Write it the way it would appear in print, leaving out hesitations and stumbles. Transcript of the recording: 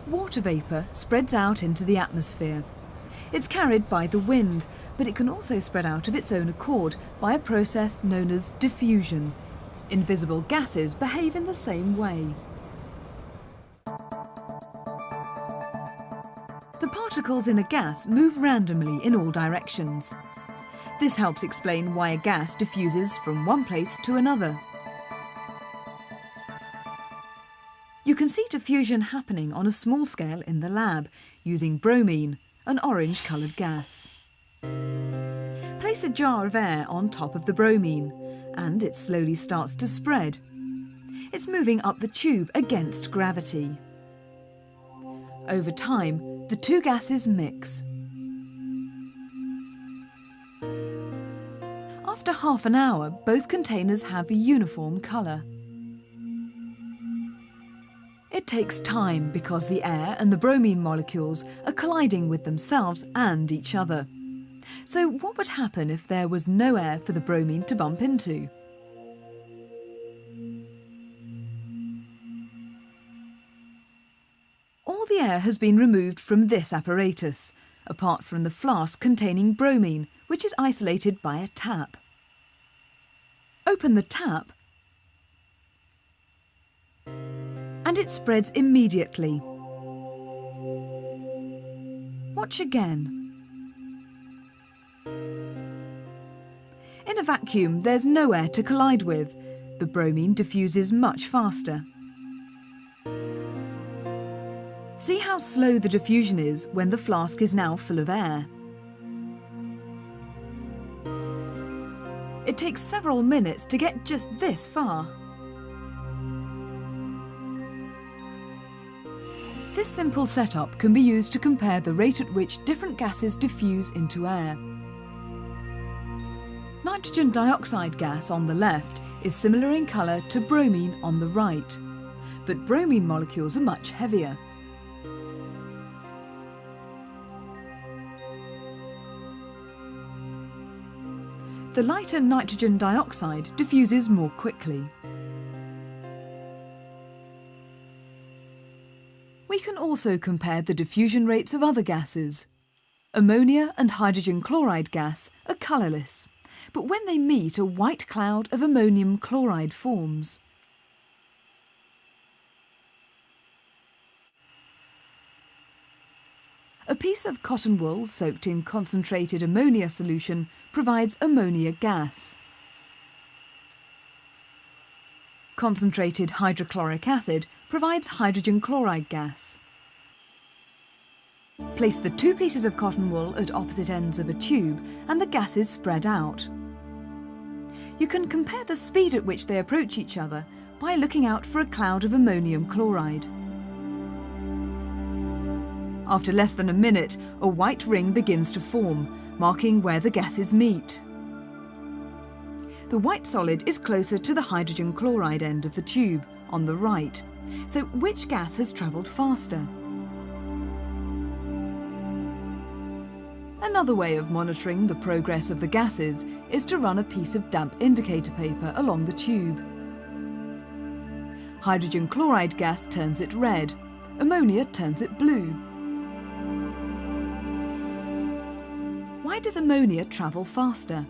Water vapour spreads out into the atmosphere. It's carried by the wind, but it can also spread out of its own accord by a process known as diffusion. Invisible gases behave in the same way. The particles in a gas move randomly in all directions. This helps explain why a gas diffuses from one place to another. You can see diffusion happening on a small scale in the lab, using bromine, an orange-coloured gas. Place a jar of air on top of the bromine, and it slowly starts to spread. It's moving up the tube against gravity. Over time, the two gases mix. After half an hour, both containers have a uniform colour. It takes time because the air and the bromine molecules are colliding with themselves and each other. So what would happen if there was no air for the bromine to bump into? All the air has been removed from this apparatus, apart from the flask containing bromine, which is isolated by a tap. Open the tap and it spreads immediately. Watch again. In a vacuum, there's no air to collide with. The bromine diffuses much faster. See how slow the diffusion is when the flask is now full of air. It takes several minutes to get just this far. This simple setup can be used to compare the rate at which different gases diffuse into air. Nitrogen dioxide gas on the left is similar in colour to bromine on the right, but bromine molecules are much heavier. The lighter nitrogen dioxide diffuses more quickly. We can also compare the diffusion rates of other gases. Ammonia and hydrogen chloride gas are colourless, but when they meet, a white cloud of ammonium chloride forms. A piece of cotton wool soaked in concentrated ammonia solution provides ammonia gas. Concentrated hydrochloric acid provides hydrogen chloride gas. Place the two pieces of cotton wool at opposite ends of a tube and the gases spread out. You can compare the speed at which they approach each other by looking out for a cloud of ammonium chloride. After less than a minute, a white ring begins to form, marking where the gases meet. The white solid is closer to the hydrogen chloride end of the tube, on the right. So which gas has travelled faster? Another way of monitoring the progress of the gases is to run a piece of damp indicator paper along the tube. Hydrogen chloride gas turns it red, ammonia turns it blue. Why does ammonia travel faster?